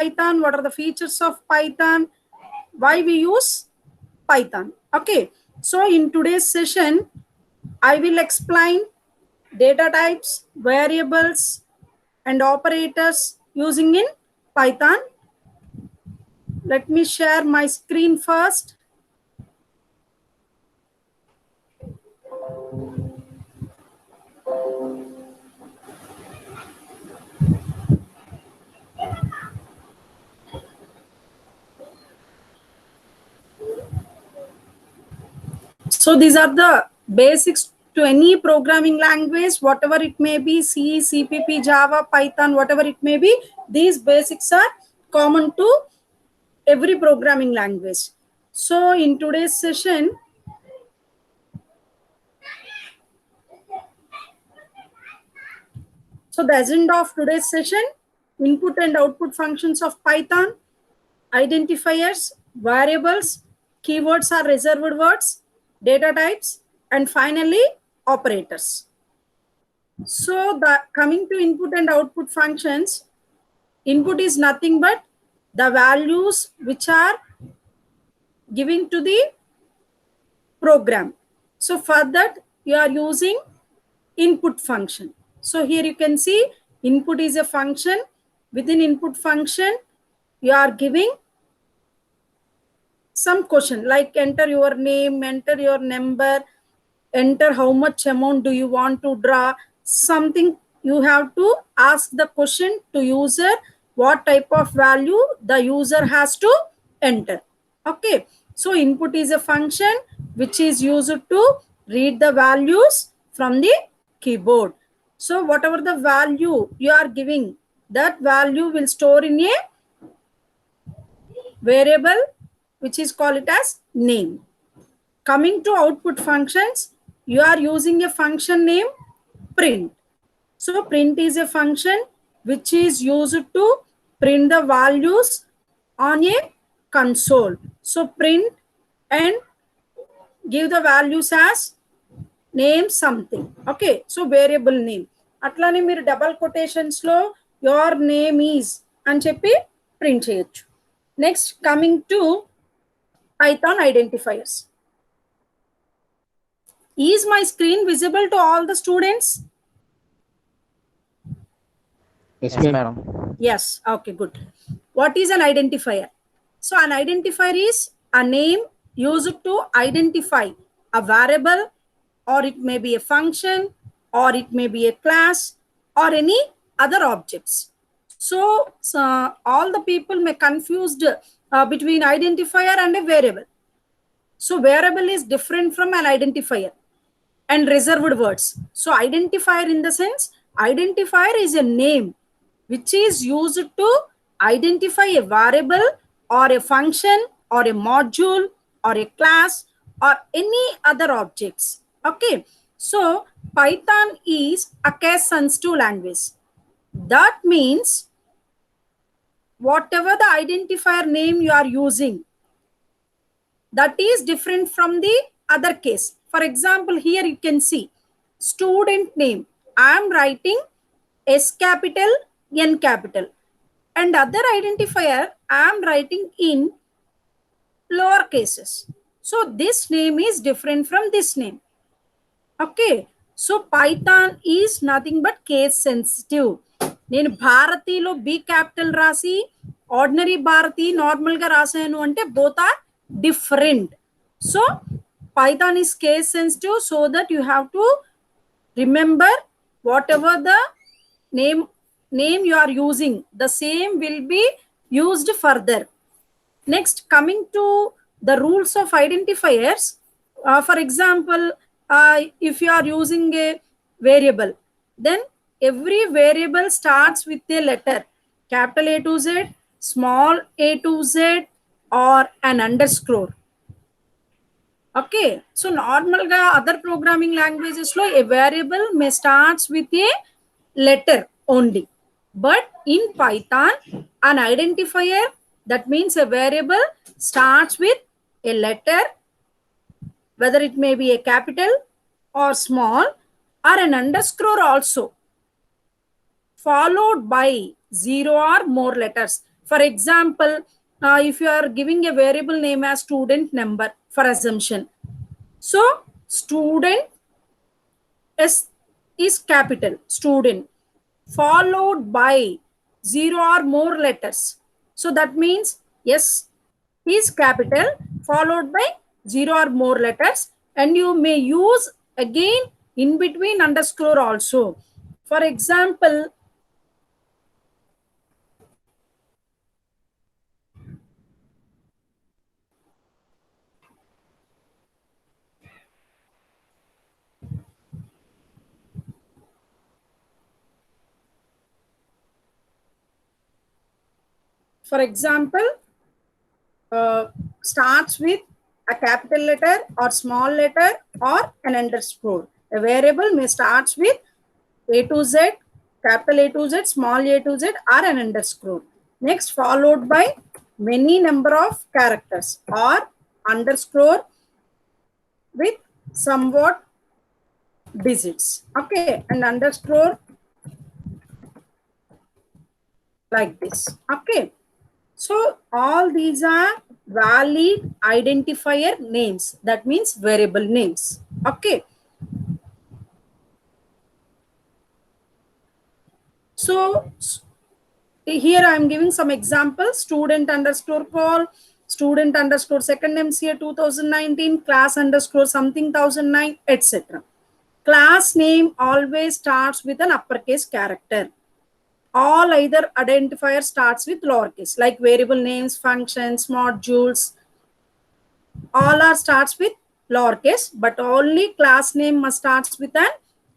Python, what are the features of Python, why we use Python. Okay, so in today's session, I will explain data types, variables, and operators using in Python. Let me share my screen first. So these are the basics to any programming language, whatever it may be, C, CPP, Java, Python, whatever it may be. These basics are common to every programming language. So in today's session, so the agenda of today's session, input and output functions of Python, identifiers, variables, keywords or reserved words, data types, and finally operators. So the coming to input and output functions, input is nothing but the values which are given to the program. So for that you are using input function. So here you can see input is a function. Within input function you are giving some question like enter your name, enter your number, enter how much amount do you want to draw, something you have to ask the question to user what type of value the user has to enter. Okay, so input is a function which is used to read the values from the keyboard. So whatever the value you are giving, that value will store in a variable which is called it as name. Coming to output functions, you are using a function name print. So print is a function which is used to print the values on a console. So print and give the values as name something. Okay, so variable name. అట్లానే మీరు double quotations లో your name is అని చెప్పి print చేయొచ్చు. Next coming to Python identifiers. Is my screen visible to all the students? Yes, madam. Yes. Okay, good. What is an identifier? So an identifier is a name used to identify a variable, or it may be a function, or it may be a class, or any other objects. So all the people may confused between identifier and a variable. So variable is different from an identifier and reserved words. So identifier in the sense, identifier is a name which is used to identify a variable or a function or a module or a class or any other objects. Okay, so Python is a case sensitive language. That means whatever the identifier name you are using, that is different from the other case. For example, here you can see student name. I am writing S capital, N capital. And other identifier I am writing in lower cases. So this name is different from this name. Okay. So Python is nothing but case sensitive. నేను భారతిలో B capital రాసి ordinary Bharathi నార్మల్గా రాసాను అంటే both are different. So Python is case sensitive, so that you have to remember whatever the name you are using, the same will be used further. Next, coming to the rules of identifiers. For example, if you are using a variable, then every variable starts with a letter, capital A to Z, small a to Z, or an underscore. Okay, so normal ga other programming languages lo a variable may starts with a letter only, but in Python an identifier, that means a variable, starts with a letter, whether it may be a capital or small or an underscore also, followed by 0 or more letters. For example, if you are giving a variable name as student number for assumption, so student is capital student followed by 0 or more letters. So that means S is capital followed by 0 or more letters, and you may use again in between underscore also. For example, starts with a capital letter or small letter or an underscore. A variable may starts with A to Z, capital A to Z, small a to Z, or an underscore. Next, followed by many number of characters or underscore with somewhat digits. Okay, and underscore like this. Okay, so all these are valid identifier names. That means variable names. Okay. So here I am giving some examples: student underscore call, student underscore second MCA 2019, class underscore something 1009, etc. Class name always starts with an uppercase character. All either identifier starts with lowercase, like variable names, functions, modules, all are starts with lowercase, but only class name must starts with an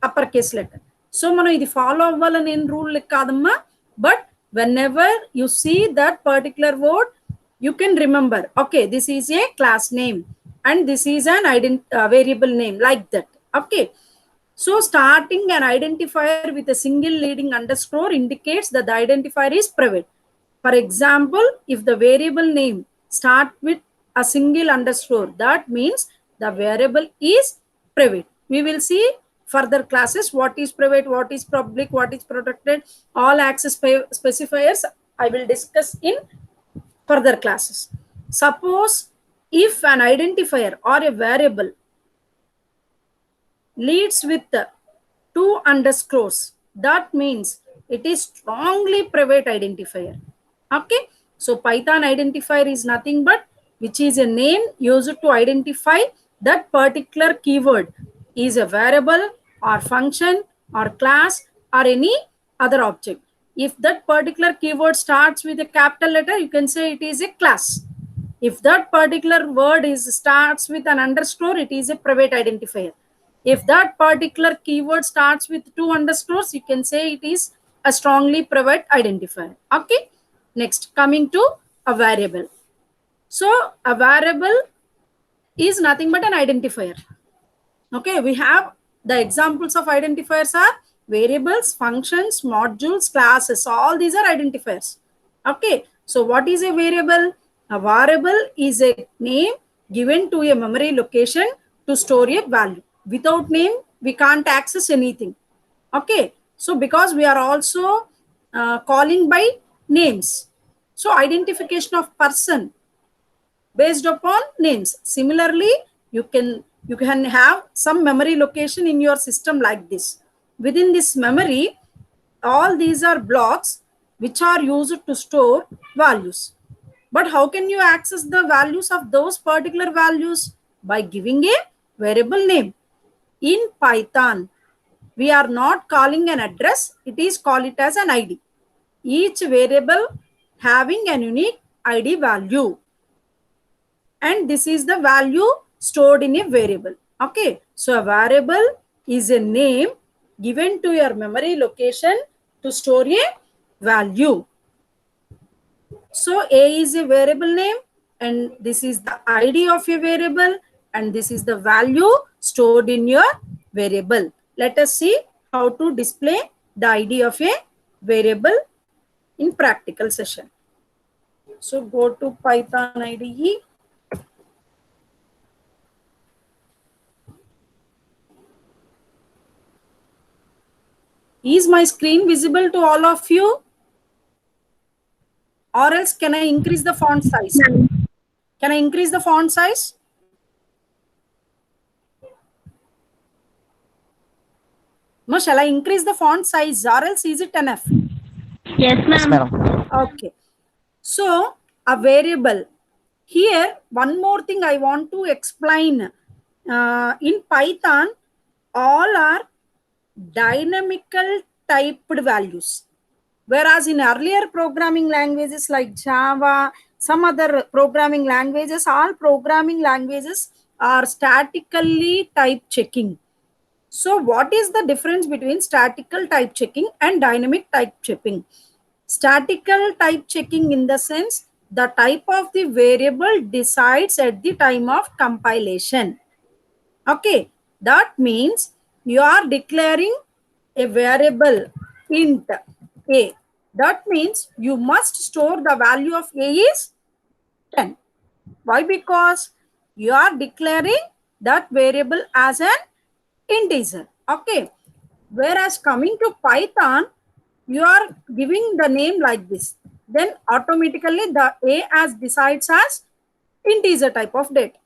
uppercase letter. So మనం ఇది follow అవ్వాలని ఏం rule కాదమ్మా, but whenever you see that particular word, you can remember, okay, this is a class name and this is an variable name, like that. Okay. So starting an identifier with a single leading underscore indicates that the identifier is private. For example, if the variable name start with a single underscore, that means the variable is private. We will see further classes what is private, what is public, what is protected. All access specifiers I will discuss in further classes. Suppose if an identifier or a variable leads with two underscores, that means it is strongly private identifier. Okay, so Python identifier is nothing but which is a name used to identify that particular keyword is a variable or function or class or any other object. If that particular keyword starts with a capital letter, you can say it is a class. If that particular word starts with an underscore, it is a private identifier. If that particular keyword starts with two underscores, you can say it is a strongly private identifier. Okay. Next, coming to a variable. So a variable is nothing but an identifier. Okay, we have the examples of identifiers are variables, functions, modules, classes. All these are identifiers. Okay, so what is a variable? A variable is a name given to a memory location to store a value. Without name, we can't access anything. Okay, so because we are also calling by names, so identification of person based upon names. Similarly, you can have some memory location in your system like this. Within this memory, all these are blocks which are used to store values. But how can you access the values of those particular values? By giving a variable name. In Python, we are not calling an address, it is called it as an ID. Each variable having an unique ID value, and this is the value stored in a variable. Okay, so a variable is a name given to your memory location to store a value. So A is a variable name, and this is the ID of a variable, and this is the value stored in your variable. Let us see how to display the ID of a variable in practical session. So go to Python IDE. Is my screen visible to all of you? or else can I increase the font size? Can I increase the font size? No, shall I increase the font size or else is it enough? Yes, Yes, ma'am. madam. Okay. So a variable. Here, one more thing I want to explain. In Python, all are dynamical typed values. Whereas in earlier programming languages like Java, some other programming languages, all programming languages are statically type checking. So what is the difference between statical type checking and dynamic type checking? Statical type checking in the sense the type of the variable decides at the time of compilation. Okay, that means you are declaring a variable int a. That means you must store the value of a is 10. Why? Because you are declaring that variable as an integer. Okay. Whereas coming to Python, you are giving the name like this. Then automatically the a as decides as integer type of data.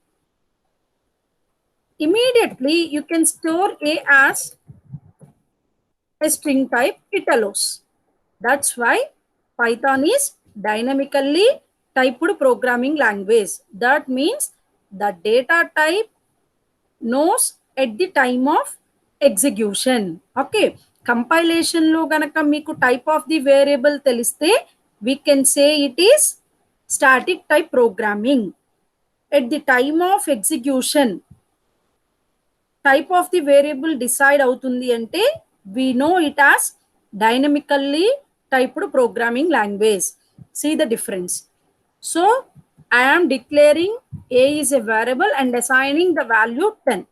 Immediately you can store a as a string type, it allows. That's why Python is dynamically typed programming language. That means the data type knows at the time of execution. Okay. Compilation lo ganaka meeku type of the variable teliste, we can say it is static type programming. At the time of execution, type of the variable decide avutundi ante we know it as dynamically typed programming language. See the difference. So I am declaring a is a variable and assigning the value 10.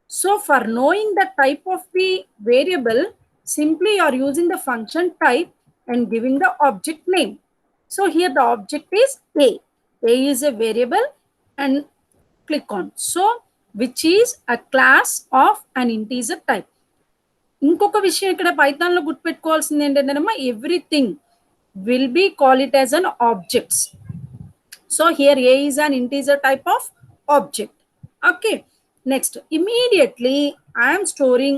So for knowing the type of the variable, simply you are using the function type and giving the object name. So here the object is a. A is a variable and click on. So which is a class of an integer type. ఇంకొక విషయం ఇక్కడ Python లో గుర్తుపెట్టుకోవాల్సింది ఏంటంటే everything will be call it as an objects. So here a is an integer type of object. Okay. Next, immediately I am storing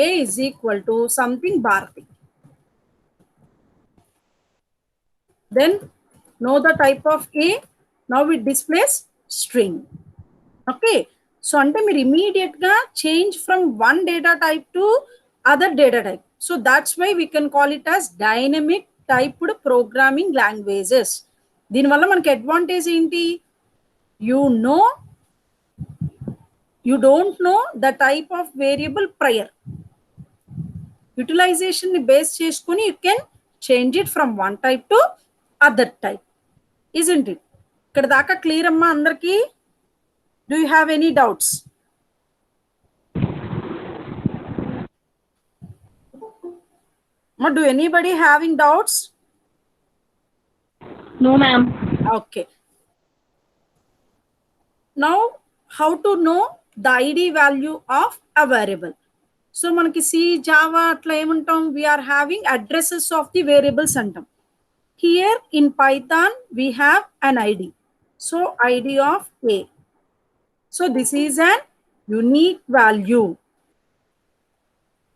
a is equal to something Bharati. Then know the type of a. Now it displays string. Okay. So ante meer immediate ga change from one data type to other data type. So that's why we can call it as dynamic typed programming languages. దీని వల్ల మనకి advantage ఏంటి? You don't know the type of variable prior. Utilization ni base cheskoni you can change it from one type to other type. Isn't it? Ikkada daaka clear amma andarki? Do you have any doubts? Do anybody having doubts? No, ma'am. Okay. Now, how to know the ID value of a variable? So, manaki C, Java, atla emuntam, we are having addresses of the variables antam. Here in Python, we have an ID. So, ID of A. So, this is an unique value.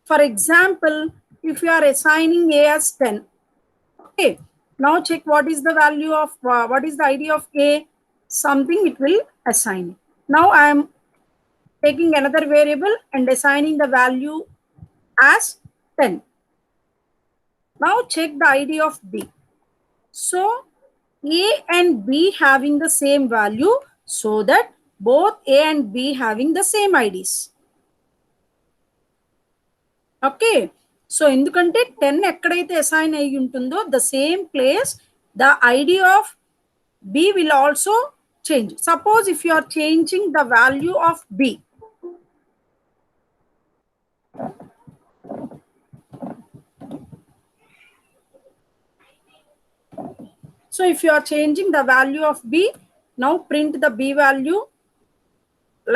For example, if you are assigning A as 10, okay, now check what is the value of, what is the ID of A, something it will assign. Now I am taking another variable and assigning the value as 10. Now check the ID of B. So A and B having the same value, so that both A and B having the same IDs. Okay. So ఎందుకంటే 10 ఎక్కడైతే assign అయి ఉంటుందో the same place the ID of B will also change. Suppose if you are changing the value of B, so if you are changing the value of B, now print the B value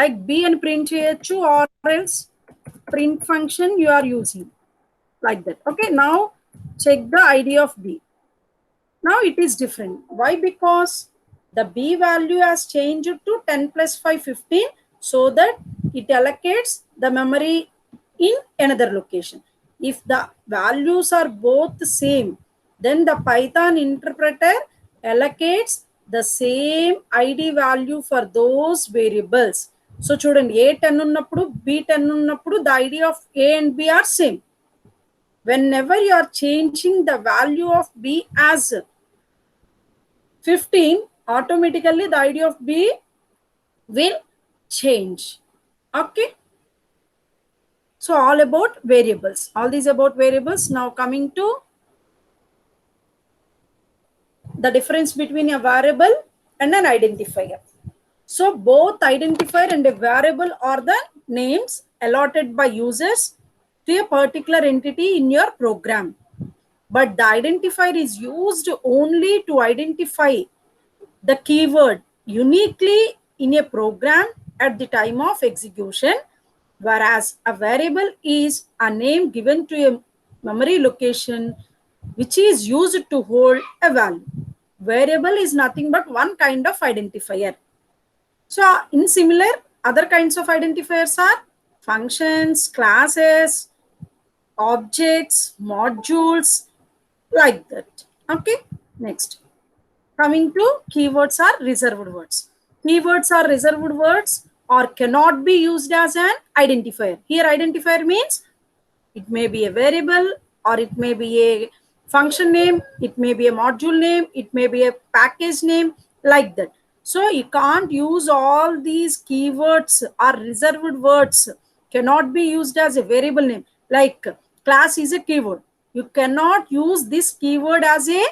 like B and print cheyochu, or else print function you are using like that. Okay, now check the ID of B. Now it is different. Why? Because the B value has changed to 10 plus 5, 15, so that it allocates the memory in another location. If the values are both the same, then the Python interpreter allocates the same ID value for those variables. So చూడండి, A10 ఉన్నప్పుడు B10 ఉన్నప్పుడు the ID of A and B are same. Whenever you are changing the value of B as 15, automatically the ID of B will change. Okay. So all about variables. All these about variables. Now coming to the difference between a variable and an identifier. So both identifier and a variable are the names allotted by users to a particular entity in your program. But the identifier is used only to identify the keyword uniquely in a program at the time of execution, whereas a variable is a name given to a memory location which is used to hold a value. Variable is nothing but one kind of identifier. So in similar, other kinds of identifiers are functions, classes, objects, modules, like that. Okay, next. Coming to keywords are reserved words. Keywords are reserved words or cannot be used as an identifier. Here identifier means it may be a variable or it may be a function name, it may be a module name, it may be a package name, like that. So you can't use all these keywords or reserved words, cannot be used as a variable name. Like class is a keyword. You cannot use this keyword as a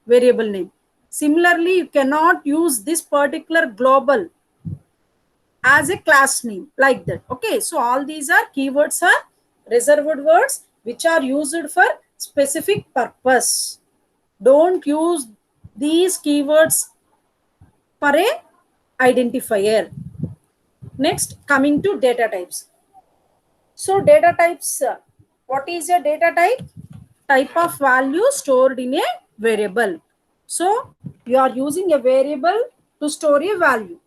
variable name. Similarly, you cannot use this particular global as a class name, like that. Okay, so all these are keywords are reserved words which are used for specific purpose. Don't use these keywords for a identifier. Next, coming to data types. So data types, what is a data type? Type of value stored in a variable. So you are using a variable to store a value.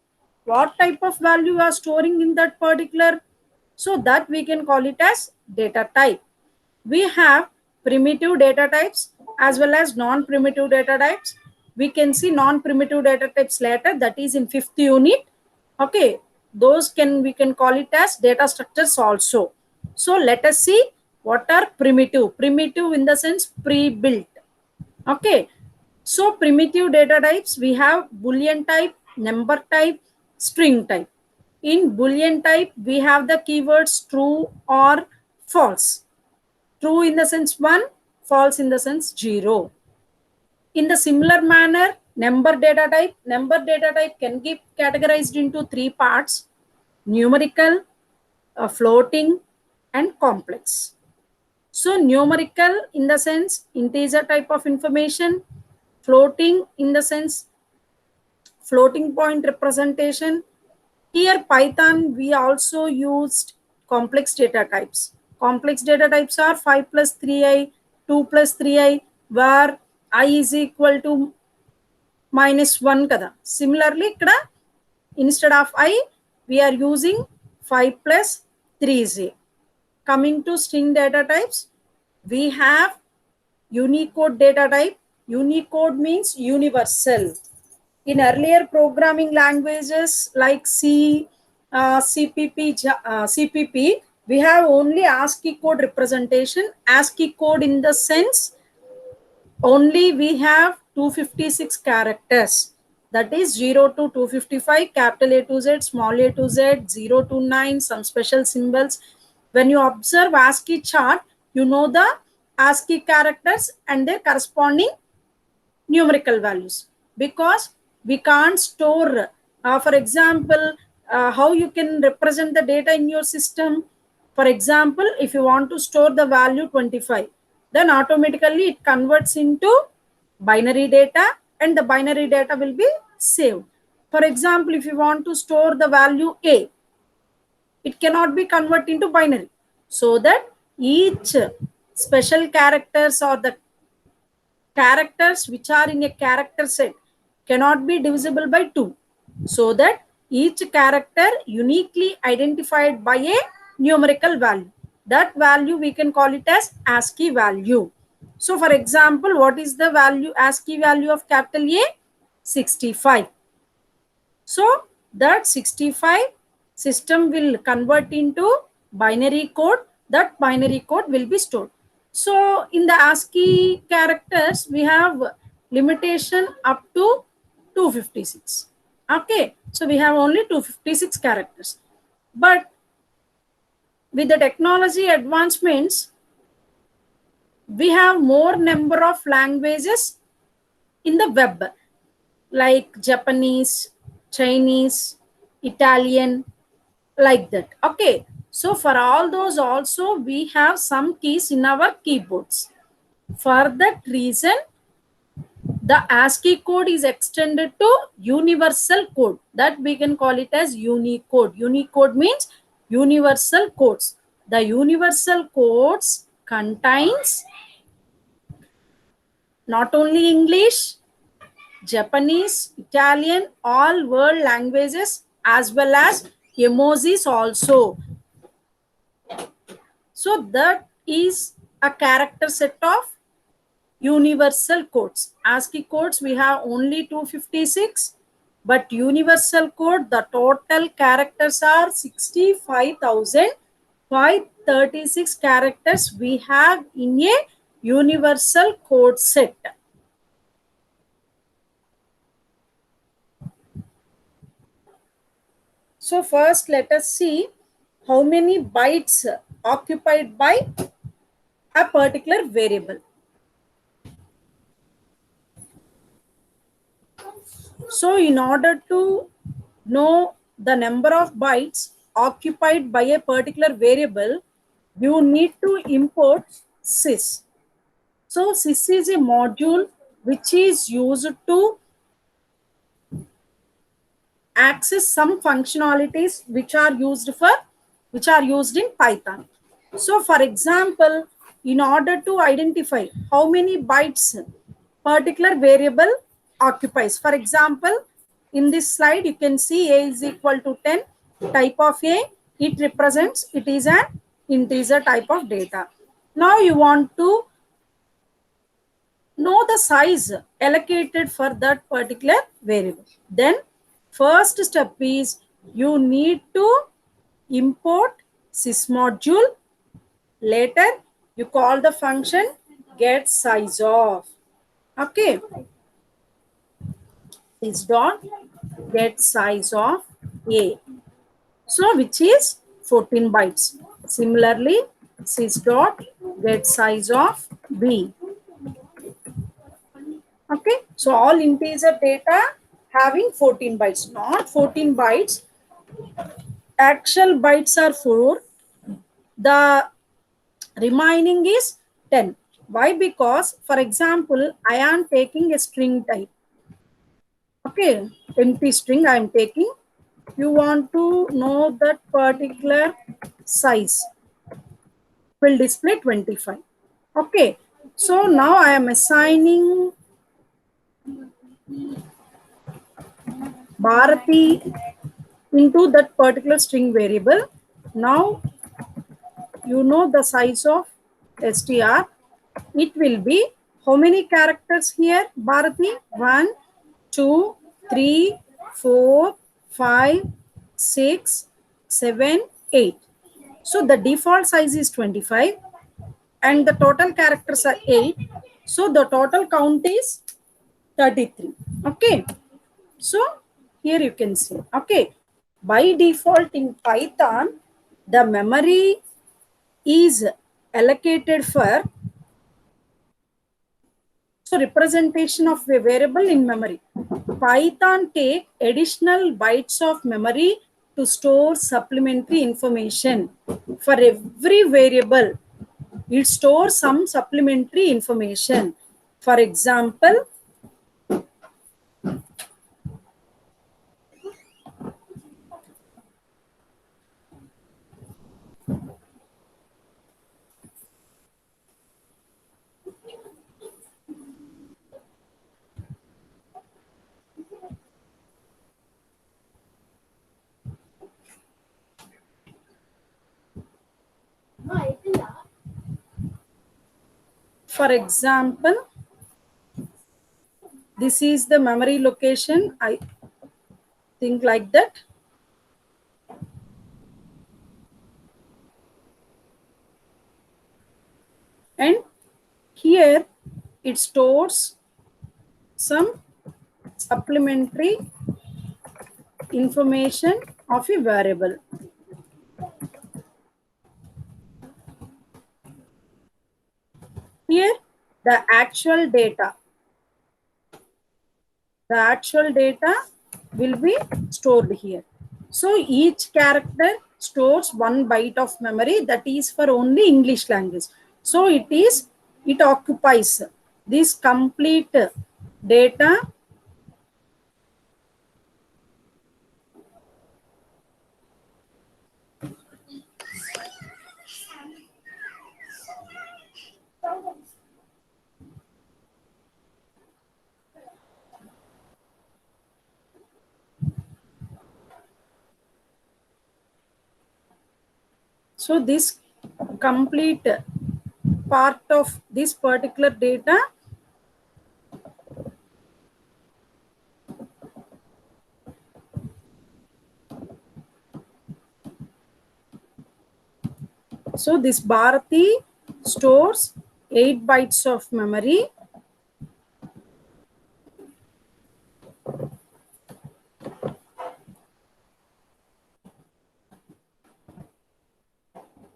What type of value you are storing in that particular? So that we can call it as data type. We have primitive data types as well as non-primitive data types. We can see non-primitive data types later, that is in 5th unit. Okay, those we can call it as data structures also. So let us see what are primitive. Primitive in the sense pre-built. Okay, so primitive data types, we have Boolean type, number type, string type. In Boolean type, we have the keywords true or false. True in the sense 1, false in the sense 0. In the similar manner, number data type can be categorized into 3 parts: numerical, floating, and complex. So numerical in the sense integer type of information, floating in the sense floating point representation. Here Python, we also used complex data types. Complex data types are 5 plus 3i, 2 plus 3i, where I is equal to minus 1 kada. Similarly, ikkada instead of I, we are using 5 plus 3j. Coming to string data types, we have Unicode data type. Unicode means universal. In earlier programming languages like C, CPP, we have only ASCII code representation. ASCII code in the sense only we have 256 characters. That is 0 to 255, capital A to Z, small a to Z, 0 to 9, some special symbols. When you observe ASCII chart, you know the ASCII characters and their corresponding numerical values, because we can't store, for example, how you can represent the data in your system. For example, if you want to store the value 25, then automatically it converts into binary data and the binary data will be saved. For example, if you want to store the value A, it cannot be converted into binary, so that each special characters or the characters which are in a character set cannot be divisible by 2, so that each character uniquely identified by a numerical value. That value we can call it as ASCII value. So for example, what is the value, ASCII value of capital A? 65. So that 65 system will convert into binary code. That binary code will be stored. So in the ASCII characters, we have limitation up to 256. Okay, so we have only 256 characters. But with the technology advancements, we have more number of languages in the web, like Japanese, Chinese, Italian, like that. Okay, so for all those also we have some keys in our keyboards. For that reason, the ASCII code is extended to universal code, that we can call it as Unicode. Unicode means universal codes. The universal codes contains not only English, Japanese, Italian, all world languages, as well as emojis also. So that is a character set of universal codes. ASCII codes we have only 256, but universal code, the total characters are 65,536 characters we have in a universal code set. So first let us see how many bytes occupied by a particular variable. So in order to know the number of bytes occupied by a particular variable, you need to import sys. So sys is a module which is used to access some functionalities which are used in Python. So for example, in order to identify how many bytes particular variable occupies, for example, in this slide you can see a is equal to 10, type of a, it represents, it is an integer type of data. Now you want to know the size allocated for that particular variable. Then first step is you need to import sys module. Later you call the function get size of. Okay, sys dot get size of a, so which is 14 bytes. Similarly, sys dot get size of b. Okay, so all integer data having 14 bytes, not 14 bytes. Actual bytes are 4. The remaining is 10. Why? Because, for example, I am taking a string type. Okay, empty string I am taking. You want to know that particular size, will display 25. Okay, so now I am assigning Bharati into that particular string variable. Now you know the size of str. It will be how many characters here, Bharati? 1, 2, 3, 4, 5, 6, 7, 8. So the default size is 25 and the total characters are 8. So the total count is 33. Okay. So here you can see. Okay. By default in Python, the memory is allocated for representation of a variable in memory. Python take additional bytes of memory to store supplementary information. For every variable, it stores some supplementary information. For example, For example, this is the memory location. I think like that. And here it stores some supplementary information of a variable. Here the actual data will be stored here. So each character stores 1 byte of memory, that is for only English language. So it occupies this complete data So this complete part of this particular data so this Bharati stores 8 bytes of memory.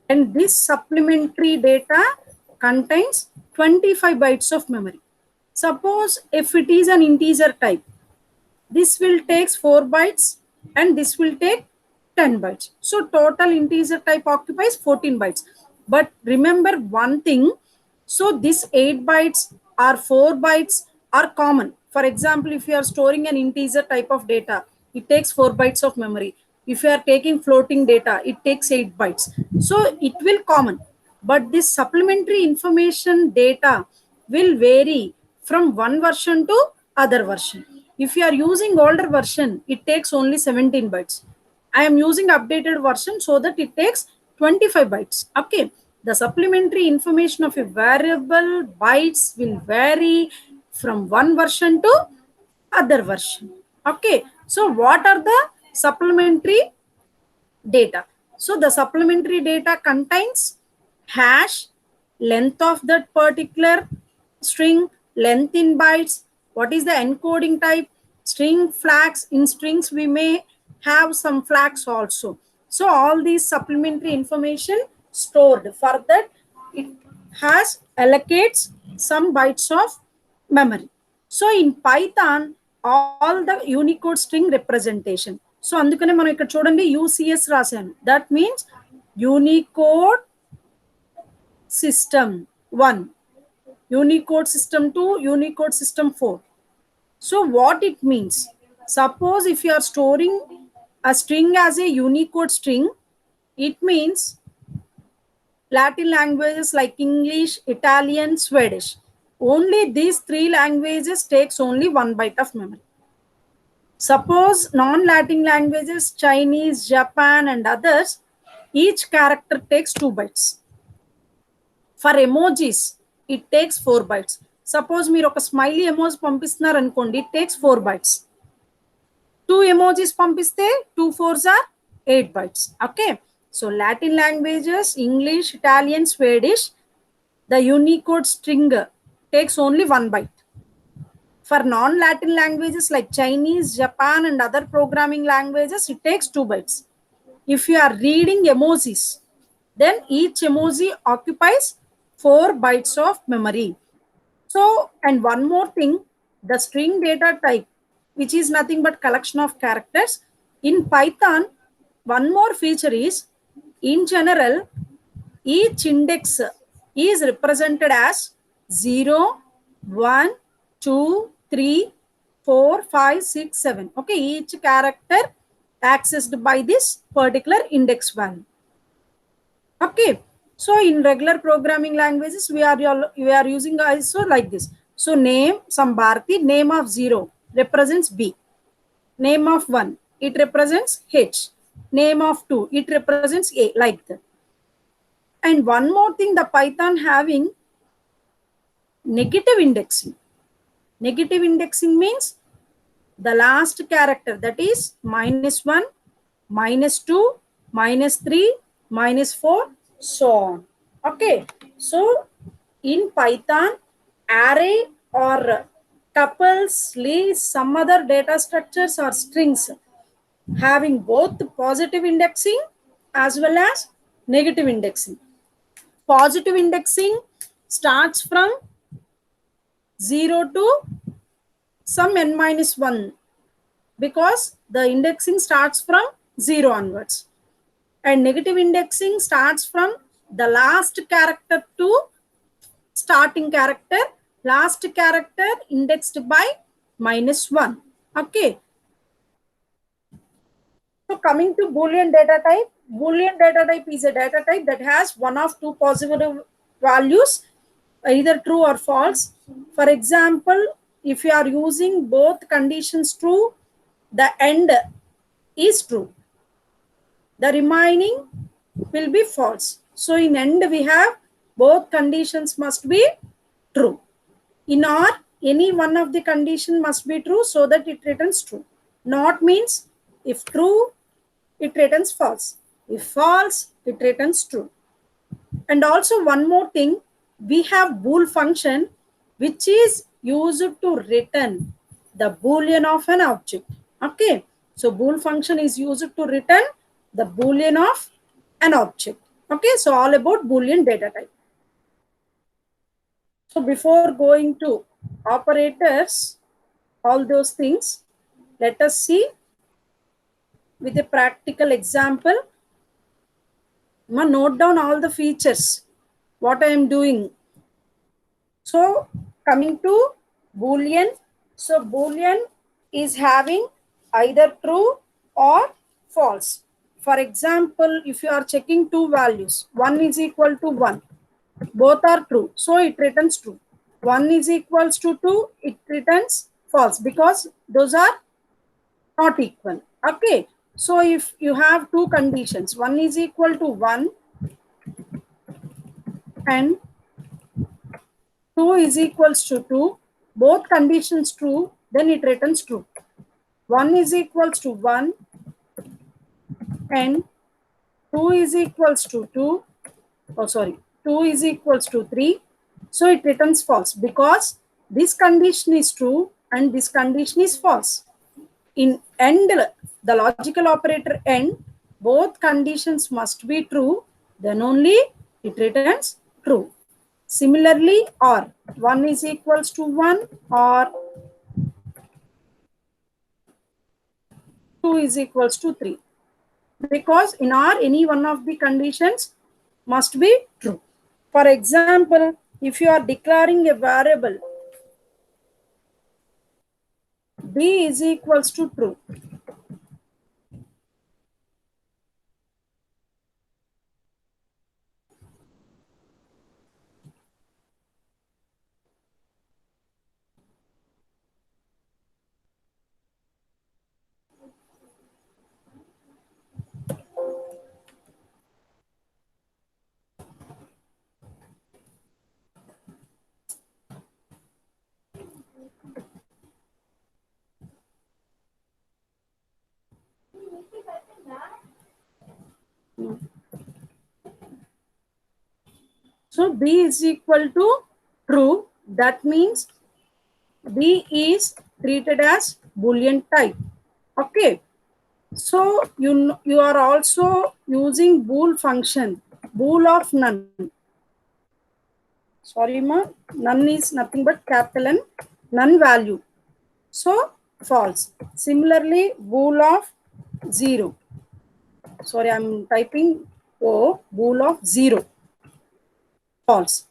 And this supplementary data contains 25 bytes of memory. Suppose if it is an integer type, this will take 4 bytes and this will take 10 bytes. So total integer type occupies 14 bytes. But remember one thing, so this 8 bytes or 4 bytes are common. For example, if you are storing an integer type of data, it takes 4 bytes of memory. If you are taking floating data, it takes 8 bytes. So it will common. But this supplementary information data will vary from one version to other version. If you are using older version, it takes only 17 bytes. I am using updated version so that it takes 25 bytes. Okay. The supplementary information of a variable bytes will vary from one version to other version. Okay. So what are the supplementary data? So the supplementary data contains hash, length of that particular string, length in bytes, what is the encoding type, string flags. In strings we may have some flags also. So all these supplementary information stored. For that it has allocates some bytes of memory. So in Python all the Unicode string representation. So అందుకనే మనం ఇక్కడ చూడండి UCS రాశాను. That means Unicode system 1, Unicode system 2, Unicode system 4. So what it means? Suppose if you are storing a string as a Unicode string, it means Latin languages like English, Italian, Swedish. Only these 3 languages takes only 1 byte of memory. Suppose non-Latin languages, Chinese, Japan and others, each character takes 2 bytes. For emojis, it takes 4 bytes. Suppose మీరు ఒక smiley emoji పంపిస్తున్నారు అనుకోండి, it takes 4 bytes. 2 emojis పంపిస్తే 2 4s are 8 bytes. Okay. So Latin languages, English, Italian, Swedish, the Unicode string takes only 1 byte. For non-Latin languages like Chinese, Japan and other programming languages, it takes 2 bytes. If you are reading emojis, then each emoji occupies 4 bytes of memory. So, and one more thing, the string data type, which is nothing but collection of characters. In Python, one more feature is, in general, each index is represented as 0, 1, 2, 3, 4, 5, 6, 7. Okay, each character accessed by this particular index value. Okay, so in regular programming languages, we are using also like this. So name, some Bharati, name of 0 represents B. Name of 1, it represents H. Name of 2, it represents A, like that. And one more thing, the Python having negative indexing. Negative indexing means the last character, that is -1, -2, -3, -4, so on. Okay, so in Python, array or tuples, lists, some other data structures or strings having both positive indexing as well as negative indexing. Positive indexing starts from 0 to some n minus 1 because the indexing starts from 0 onwards. And negative indexing starts from the last character to starting character, last character indexed by -1. Okay. So coming to Boolean data type, Boolean data type is a data type that has one of two possible values, either true or false. For example, if you are using both conditions true, the end is true. The remaining will be false. So in end we have both conditions must be true. In OR, any one of the condition must be true so that it returns true. Not means if true, it returns false. If false, it returns true. And also one more thing, we have bool function which is used to return the boolean of an object. Okay, so bool function is used to return the boolean of an object. Okay, so all about Boolean data type. So before going to operators, all those things, let us see with a practical example. Note down all the features, what I am doing. So coming to Boolean, so Boolean is having either true or false. For example, if you are checking two values, 1 is equal to 1, both are true, so it returns true. 1 is equals to 2, it returns false because those are not equal. Okay, so if you have two conditions, 1 is equal to 1 and 2 is equals to 2, both conditions true, then it returns true. 1 is equals to 1 and 2 is equals to 2, oh sorry, 2 is equals to 3, so it returns false because this condition is true and this condition is false. In AND, the logical operator AND, both conditions must be true, then only it returns true. Similarly, OR, 1 is equals to 1 or 2 is equals to 3. Because in OR, any one of the conditions must be true. For example, if you are declaring a variable b is equals to true, so b is equal to true, that means b is treated as Boolean type. Okay, so you are also using bool function, bool of none. Sorry ma, none is nothing but capital N, none value, so false. Similarly, bool of 0, sorry I'm typing O, bool of 0, false.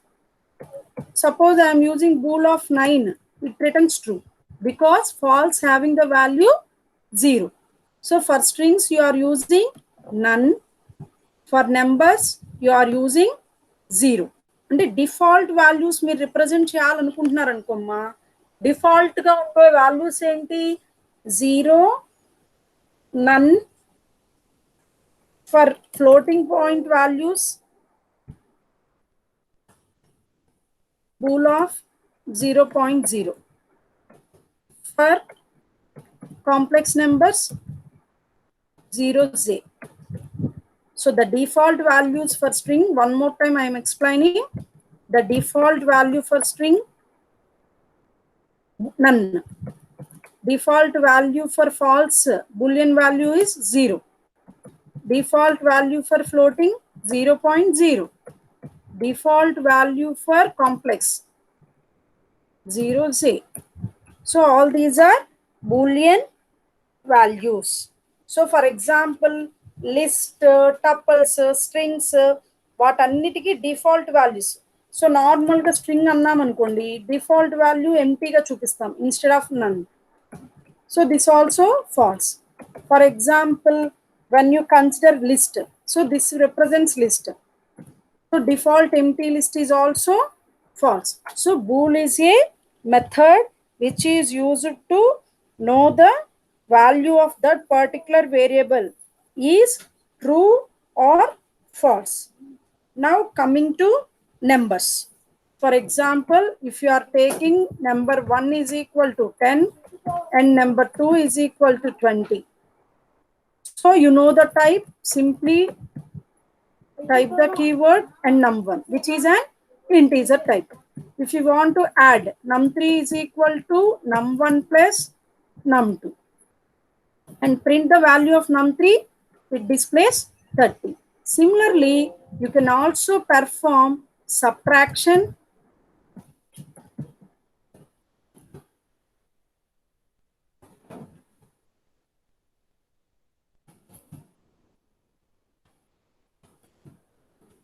Suppose I am using bool of 9, it returns true because false having the value 0. So for strings you are using none, for numbers you are using 0. అంటే default values మీరు represent చేయాలనుకుంటున్నారు అనుకోమ్మా, డిఫాల్ట్గా ఉండే values ఏంటి, 0, none. For floating point values, bool of 0.0. For complex numbers, 0z. So the default values for string, one more time I am explaining. The default value for string, none. Default value for false Boolean value is 0. Default value for floating, 0.0. Default value for complex, 0z. So all these are Boolean values. So for example, list, tuples, strings, వాటన్నిటికీ default values. So normal గా string అన్నాం అనుకోండి, default value empty గా చూపిస్తాం instead of none. So this also false. For example, when you consider list, so this represents list. So default empty list is also false. So bool is a method which is used to know the value of that particular variable is true or false. Now coming to numbers. For example, if you are taking number 1 is equal to 10 and number 2 is equal to 20. So you know the type, simply type the keyword and num1, which is an integer type. If you want to add, num3 is equal to num1 plus num2 and print the value of num3, it displays 30. Similarly, you can also perform subtraction,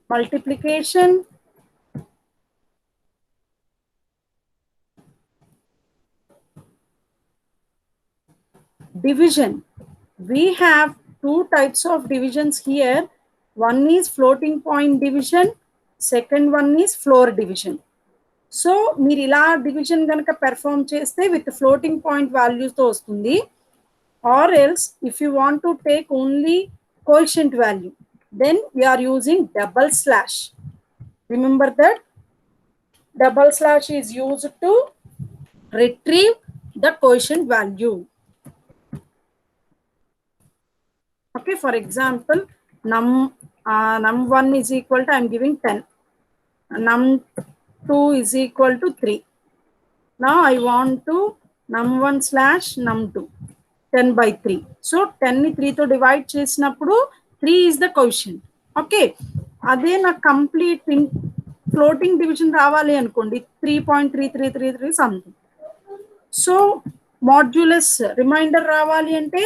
multiplication, division. We have two types of divisions here. One is floating point division, second one is floor division. So మీరు ఇలా division కనుక perform చేస్తే with floating point వాల్యూస్తో వస్తుంది. Or else if you want to take only coefficient value, then we are using double slash. Remember that double slash is used to retrieve the quotient value. Okay, for example, num1 is equal to, I am giving 10, num2 is equal to 3. Now I want to num1 slash num2, 10 by 3. So 10 ni 3 to divide చేసినప్పుడు 3 is the quotient. Okay, అదే నా complete floating division రావాలి అనుకోండి 3.3333 something. So modulus reminder రావాలి అంటే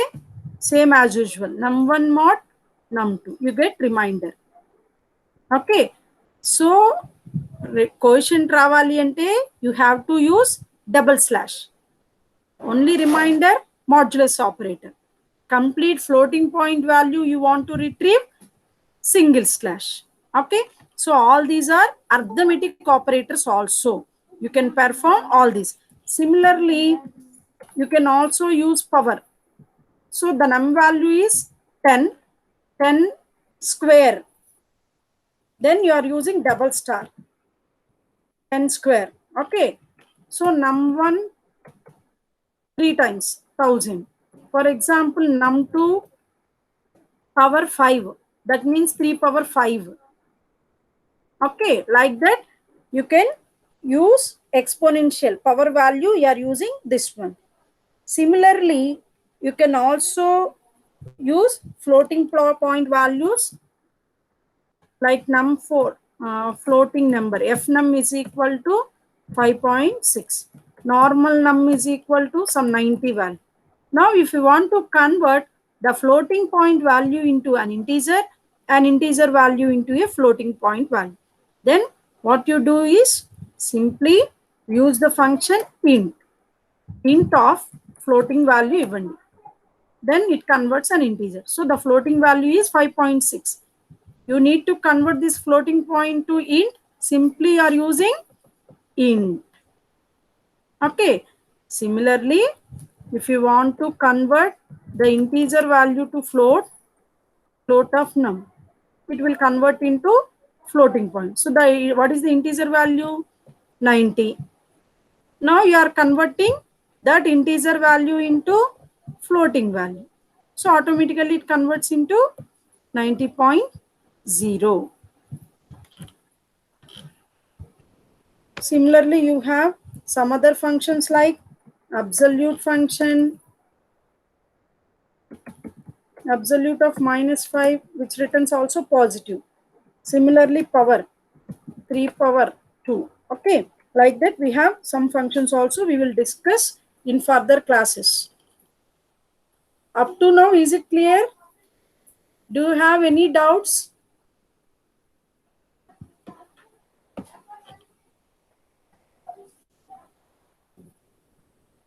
same as usual, num1 mod num2, you get remainder. Okay, so quotient రావాలి అంటే you have to use double slash. Only reminder, modulus operator. Complete floating point value you want to retrieve, single slash. Okay, so all these are arithmetic operators also. You can perform all these. Similarly, you can also use power. So the num value is 10 square. Then you are using double star, 10 square. Okay, so num1 3 times 1000. For example, num2 power 5. That means 3 power 5. Okay, like that you can use exponential power value. You are using this one. Similarly, you can also use floating point values like num4, floating number fnum is equal to 5.6. Normal num is equal to some 90 value. Now if you want to convert the floating point value into an integer value into a floating point value, then what you do is simply use the function int of floating value even, then it converts an integer. So the floating value is 5.6. You need to convert this floating point to int, simply you are using int. Okay, similarly, if you want to convert the integer value to float of num, it will convert into floating point. So what is the integer value? 90. Now you are converting that integer value into floating value. So automatically it converts into 90.0. Similarly, you have some other functions like absolute function, absolute of -5, which returns also positive. Similarly, power 3 power 2. Okay, like that we have some functions also we will discuss in further classes. Up to now, is it clear? Do you have any doubts?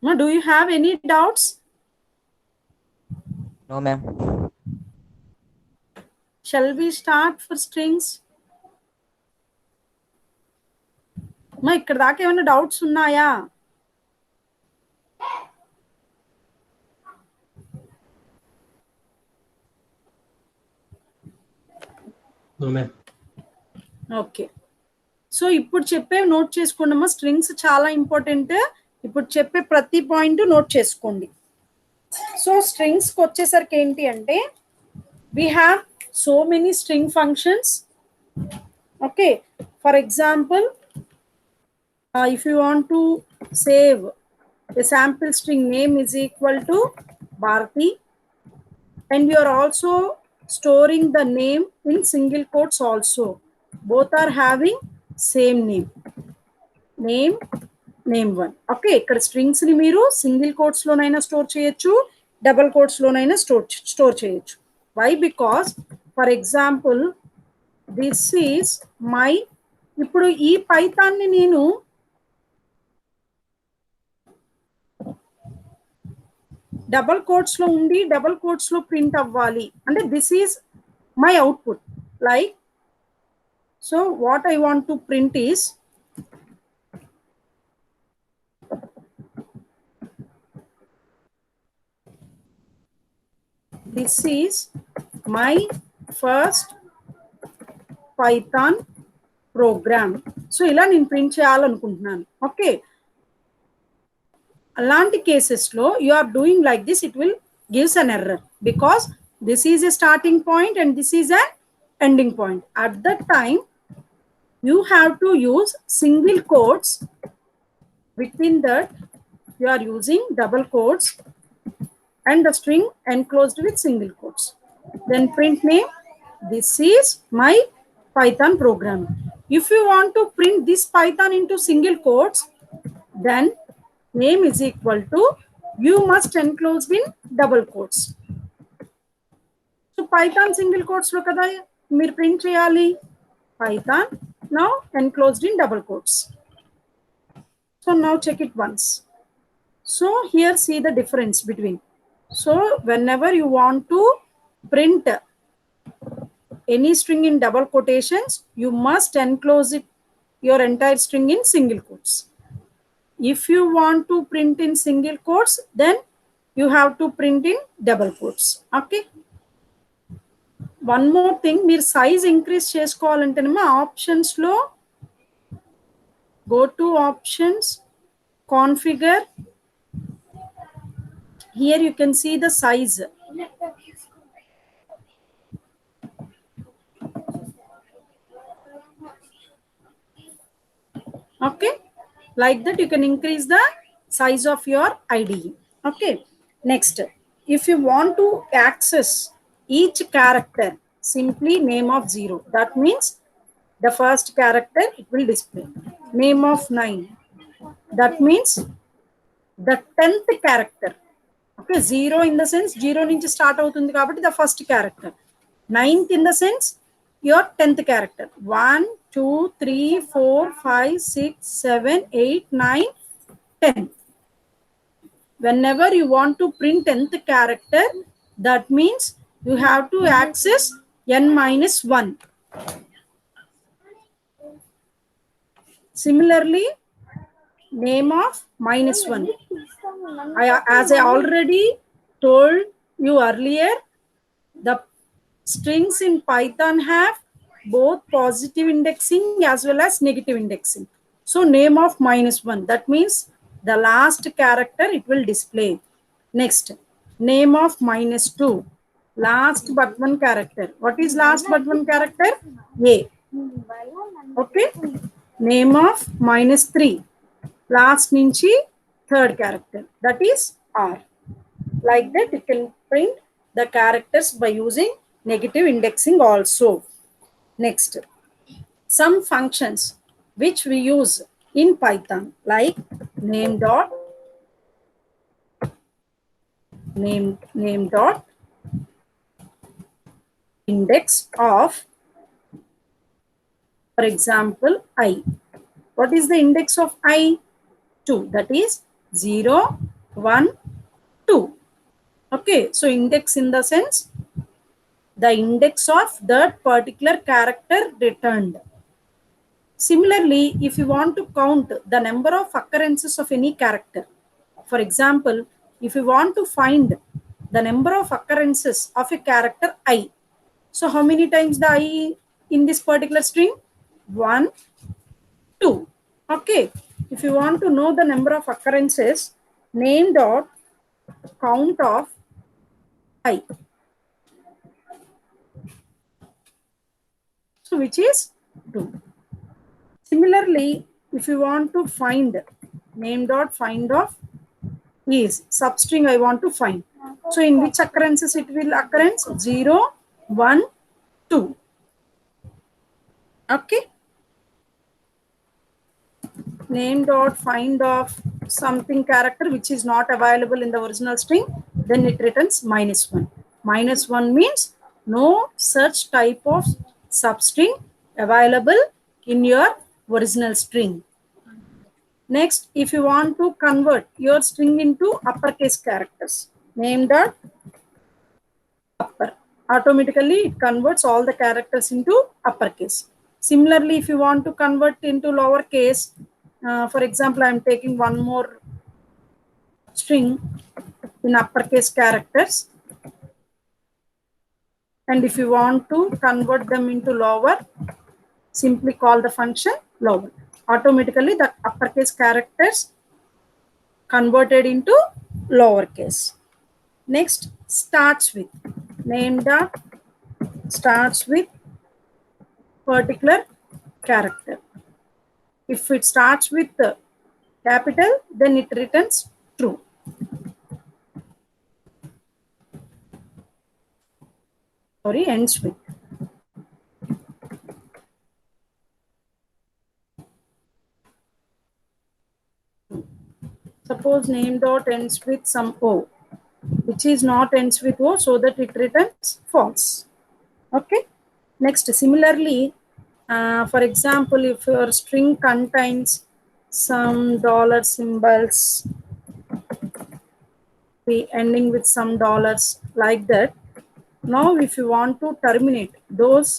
No, do you have any doubts? No, ma'am. Shall we start for strings? మా ఇక్కడ దాకా ఏమైనా doubts ఉన్నాయా? Okay, so ఇప్పుడు చెప్పే note చేసుకోండి అమ్మా. Strings చాలా ఇంపార్టెంట్. ఇప్పుడు చెప్పే ప్రతి పాయింట్ నోట్ చేసుకోండి. సో స్ట్రింగ్స్కి వచ్చేసరికి ఏంటి అంటే we have so many string functions. Okay, for example, if you want to save a sample string name is equal to Bharati, and you are also storing the name in single quotes also. Both are having same name, name1. Okay, ఇక్కడ strings ని మీరు single quotes లోనైనా store చేయొచ్చు, double quotes లోనైనా store చేయొచ్చు. Why? Because for example, this is my, ఇప్పుడు ఈ Python ని నేను డబుల్ కోట్స్ లో ఉండి డబుల్ కోట్స్ లో ప్రింట్ అవ్వాలి అంటే this is my output. Like so what I want to print is this is my first Python program. సో ఇలా నేను ప్రింట్ చేయాలనుకుంటున్నాను. ఓకే, అలాంటి కేసెస్లో you are doing like this, it will gives an error because this is a starting point and this is an ending point. At that time you have to use single quotes. Within that you are using double quotes and the string enclosed with single quotes. Then print name, this is my Python program. If you want to print this Python into single quotes, then name is equal to, you must enclose in double quotes. So Python single quotes lo kada meer print cheyali, Python now enclosed in double quotes. So now check it once. So here see the difference between. So whenever you want to print any string in double quotations, you must enclose it, your entire string in single quotes. If you want to print in single quotes, then you have to print in double quotes. Okay. One more thing, meer size increase chesukovalante ma options lo go to options, configure. Here you can see the size. Okay, like that you can increase the size of your IDE. Okay, next, if you want to access each character, simply name of 0. That means the first character it will display. Name of 9. That means the 10th character. Okay, 0 in the sense 0 nunchi start avutundi kabatti the first character. 9th in the sense your 10th character. 1, 2, 3, 4, 5, 6, 7, 8, 9, 10. Whenever you want to print 10th character, that means you have to access n-1. Similarly, name of -1. As I already told you earlier, the strings in Python have both positive indexing as well as negative indexing. So name of -1, that means the last character it will display. Next, name of -2, last but one character. What is last but one character? A. Okay. Name of -3, last nunchi third character, that is R. Like that you can print the characters by using negative indexing also. Next, some functions which we use in Python, like name dot index of, for example, I. What is the index of I? 2. That is 0, 1, 2. Okay, so index in the sense the index of that particular character returned. Similarly, if you want to count the number of occurrences of any character, for example, if you want to find the number of occurrences of a character I, so how many times the I in this particular string? 1, 2. Okay, if you want to know the number of occurrences, name dot count of I. So which is 2. Similarly, if you want to find name dot find of is substring I want to find. So in which occurrences it will occurrence? 0, 1, 2. Okay. Name dot find of something character which is not available in the original string, then it returns -1. -1 means no such type of substring available in your original string. Next, if you want to convert your string into uppercase characters, name dot upper. Automatically, it converts all the characters into uppercase. Similarly, if you want to convert into lowercase, for example, I am taking one more string in uppercase characters. And if you want to convert them into lower, simply call the function lower. Automatically, the uppercase characters converted into lowercase. Next, starts with name dot starts with particular character. If it starts with the capital, then it returns true. Sorry, ends with. Suppose name dot ends with some O, which is not ends with O, so that it returns false. Okay. Next, similarly, for example, if your string contains some dollar symbols, be ending with some dollars like that. Now, if you want to terminate those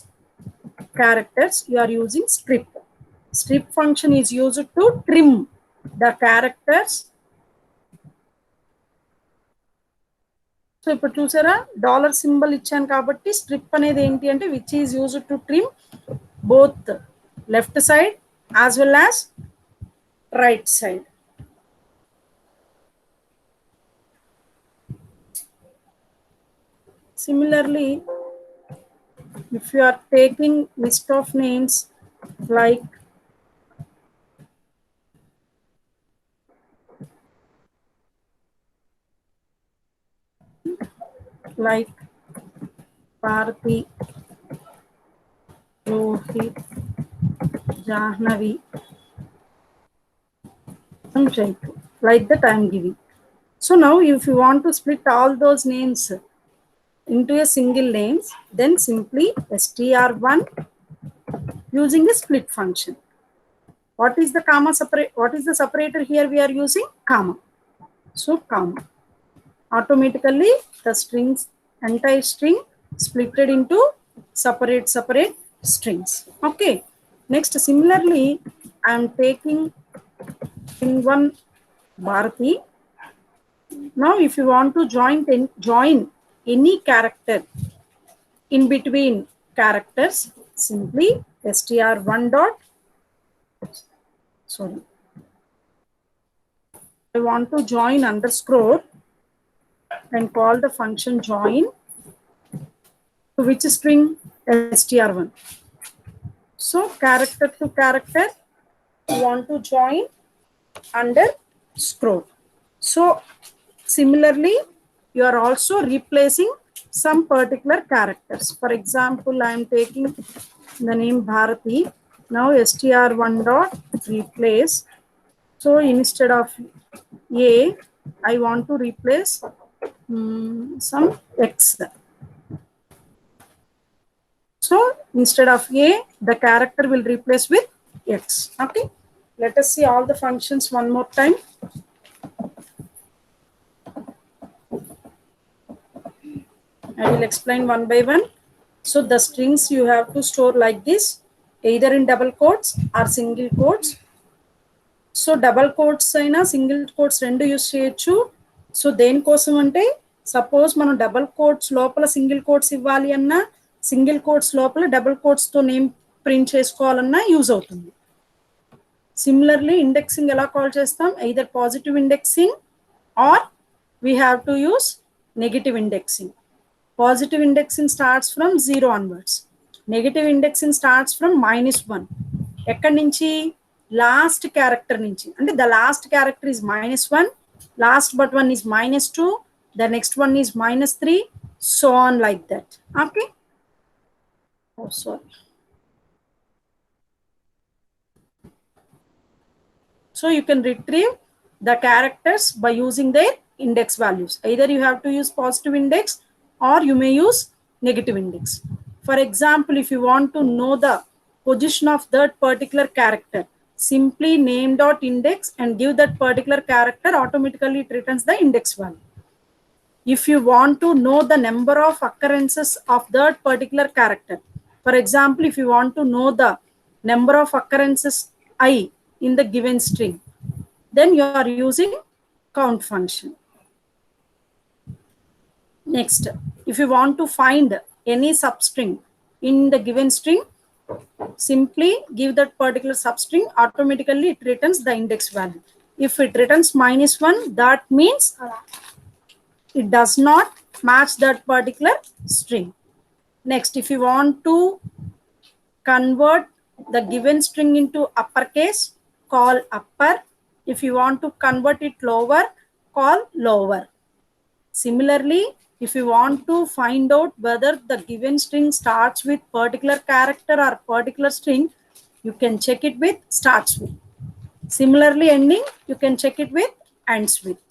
characters, you are using strip. Strip function is used to trim the characters. So, ఇప్పుడు చూసారా dollar symbol ఇచ్చాను కాబట్టి strip అనేది ఏంటి అంటే which is used to trim both left side as well as right side. Similarly, if you are taking list of names like Bharati, Rohit, Jahnavi, and Jaitu, like that I am giving. So now if you want to split all those names into a single names, then simply str1 using a split function. What is the comma separate? What is the separator here? We are using comma. So comma. Automatically the strings, entire string splitted into separate strings. Okay. Next, similarly, I am taking in one Bharati. Now, if you want to join any character in between characters, simply str1 dot, sorry, want to join underscore and call the function join to which string? str1. So character to character, you want to join underscore. So similarly, you are also replacing some particular characters. For example, I am taking the name Bharati. Now str1 dot replace. So instead of A, I want to replace some X. So instead of A, the character will replace with X. Okay. Let us see all the functions one more time. I will explain one by one. So the strings you have to store like this, either in double quotes or single quotes. So double quotes aina single quotes rendu use cheyochu. So దేని కోసం అంటే suppose మనం double quotes లోపల single quotes ఇవ్వాలి అన్నా, single quotes లోపల double quotes తో name print చేసుకోవాలన్నా యూజ్ అవుతుంది. సిమిలర్లీ ఇండెక్సింగ్ ఎలా కాల్ చేస్తాం? either positive indexing or we have to use negative indexing. Positive indexing starts from 0 onwards. Negative indexing starts from -1. ఎక్కడి నుంచి? లాస్ట్ క్యారెక్టర్ నుంచి. అంటే the last character is -1, last but one is -2, the next one is -3, so on like that. Okay. Oh, sorry. So you can retrieve the characters by using their index values. Either you have to use positive index or you may use negative index. For example, if you want to know the position of that particular character, simply name dot index and give that particular character, automatically it returns the index value. If you want to know the number of occurrences of that particular character, for example, if you want to know the number of occurrences I in the given string, then you are using count function. Next, if you want to find any substring in the given string, simply give that particular substring, automatically it returns the index value. If it returns -1, that means it does not match that particular string. Next, if you want to convert the given string into uppercase, call upper. If you want to convert it lower, call lower. Similarly, if you want to find out whether the given string starts with particular character or particular string, you can check it with starts with. Similarly, ending, you can check it with ends with.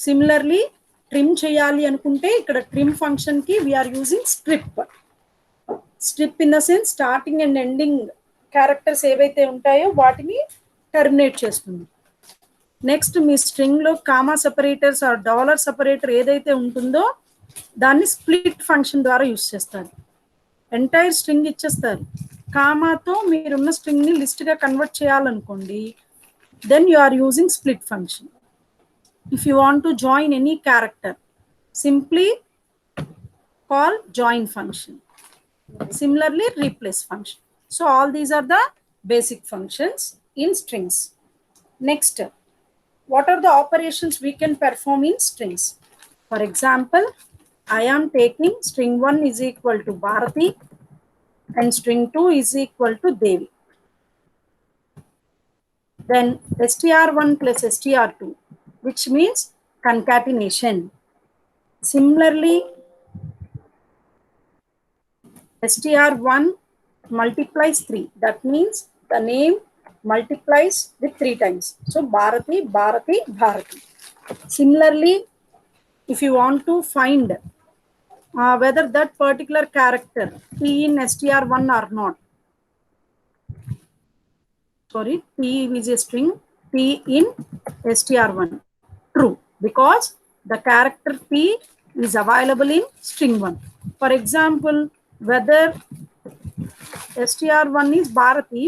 Similarly, trim cheyali anukunte ikkada trim function ki we are using strip. Strip in the sense starting and ending characters ఏవైతే ఉంటాయో వాటిని terminate చేస్తుంది. Next మీ string లో comma separators or dollar separator ఏదైతే ఉంటుందో దాన్ని split function ద్వారా యూస్ చేస్తారు. ఎంటైర్ స్ట్రింగ్ ఇచ్చేస్తారు, కామాతో మీరున్న స్ట్రింగ్ ని లిస్ట్ గా కన్వర్ట్ చేయాలనుకోండి, then you are using split function. If you want to join any character, simply call join function. Similarly, replace function. So all these are the basic functions in strings. Next, what are the operations we can perform in strings? For example, I am taking string 1 is equal to Bharati and string 2 is equal to Devi. Then str1 plus str2, which means concatenation. Similarly, str1 multiplies 3. That means the name multiplies with 3 times. So Bharati, Bharati, Bharati. Similarly, if you want to find whether that particular character P in str1 or not. Sorry, P is a string, P in str1. True, because the character P is available in string 1. For example, whether str1 is Bharati,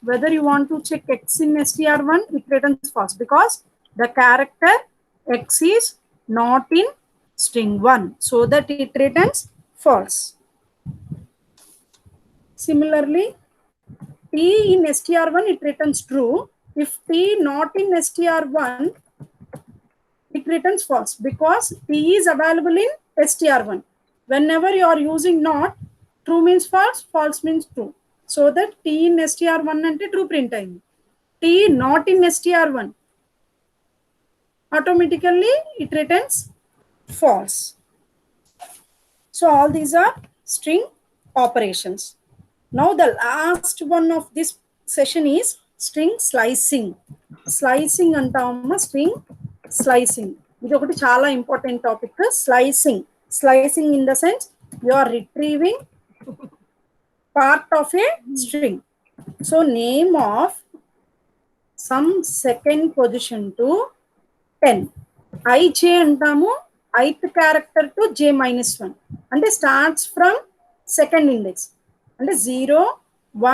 whether you want to check X in str1, it returns false because the character X is not in string 1, so that it returns false. Similarly, P in str1 it returns true, If T not in str1, it returns false because T is available in str1. Whenever you are using not, true means false, false means true. So that T in str1 ante true print aindi. T not in str1, automatically it returns false. So all these are string operations. Now the last one of this session is string slicing. Slicing antamma string slicing. ఇది ఒకటి చాలా important topic. Slicing. Slicing in the sense you are retrieving part of a string. So name of some second position to 10. ij అంటాము ith character to j minus 1. అంటే starts from second index. అంటే 0,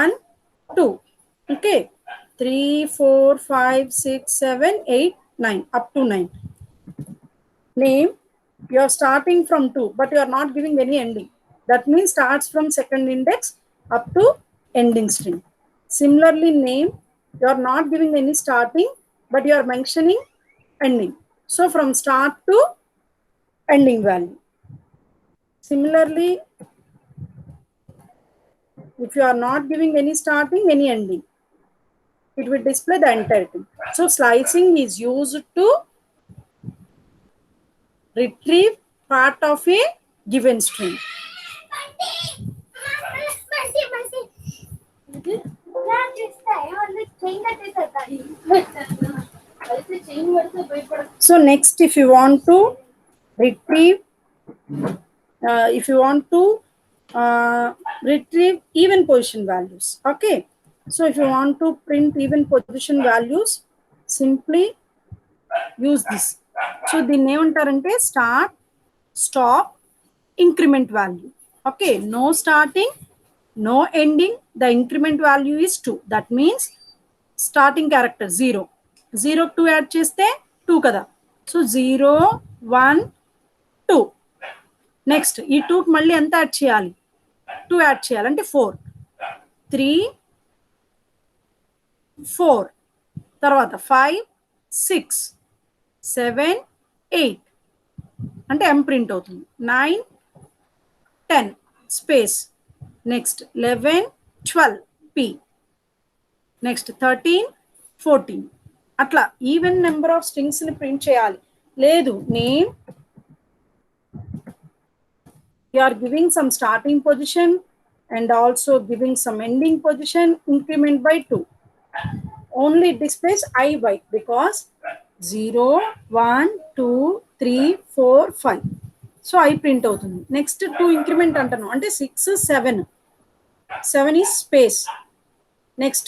1, 2. Okay. 3, 4, 5, 6, 7, 8, 9. Up to 9. Name, you are starting from 2, but you are not giving any ending. That means starts from second index up to ending string. Similarly, name, you are not giving any starting, but you are mentioning ending. So from start to ending value. Similarly, if you are not giving any starting, any ending, it will display the entire thing. So slicing is used to retrieve part of a given string. So next, if you want to retrieve, retrieve even position values. Okay. So if you want to print even position values, simply use this. So the name antarante start, stop, increment value. Okay. No starting, no ending. The increment value is 2. That means starting character 0. 0 2 add cheste 2 kada. So 0, 1, 2. Next, ఈ 2 కి మళ్ళీ ఎంత add చేయాలి? 2 add చేయాలి అంటే 4. 3, 4. తర్వాత 5, 6, 7, 8. అంటే m print అవుతుంది. 9, 10 స్పేస్. Next 11, 12 p. నెక్స్ట్ 13, 14. అట్లా ఈవెన్ నెంబర్ ఆఫ్ స్ట్రింగ్స్ ని ప్రింట్ చేయాలి. లేదు name, you are giving some starting position and also giving some ending position, increment by 2. Only it displays iy because 0, 1, 2, 3, 4, 5. So I print అవుతుంది. Next 2 increment అంటాను అంటే 6, 7. 7 is space. Next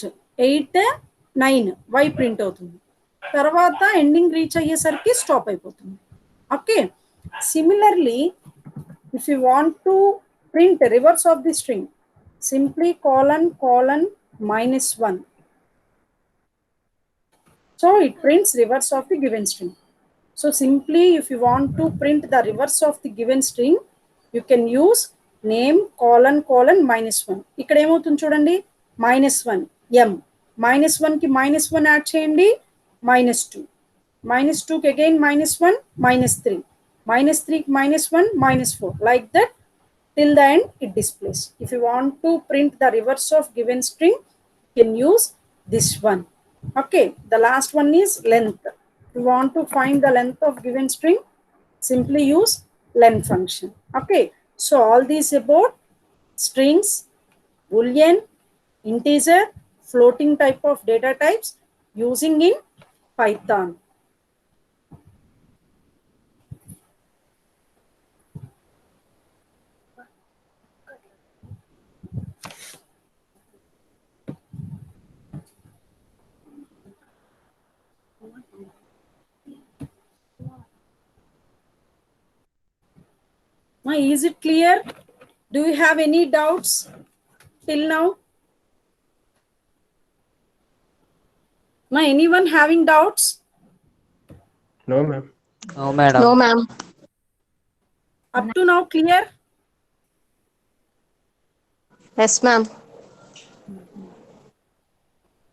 8, 9 y print అవుతుంది. తర్వాత ending reach అయ్యేసరికి stop అయిపోతుంది. Okay. Similarly if you want to print the reverse of the string, simply colon, colon, minus 1. So it prints reverse of the given string. So simply if you want to print the reverse of the given string, you can use name, colon, colon, minus 1. ఇక్కడ ఏమవుతుంది చూడండి, -1 m. -1 కి -1 add చేయండి, -2. -2 కి again -1, -3. -3 కి -1, -4. Like that till the end it displays. If you want to print the reverse of given string, you can use this one. Okay. The last one is length. If you want to find the length of given string, simply use length function. Okay. So all these about strings, boolean, integer, floating type of data types using in Python. Is it clear? Do you have any doubts till now? Anyone having doubts? No, ma'am. No, madam. No, ma'am. Up to now clear? Yes, ma'am.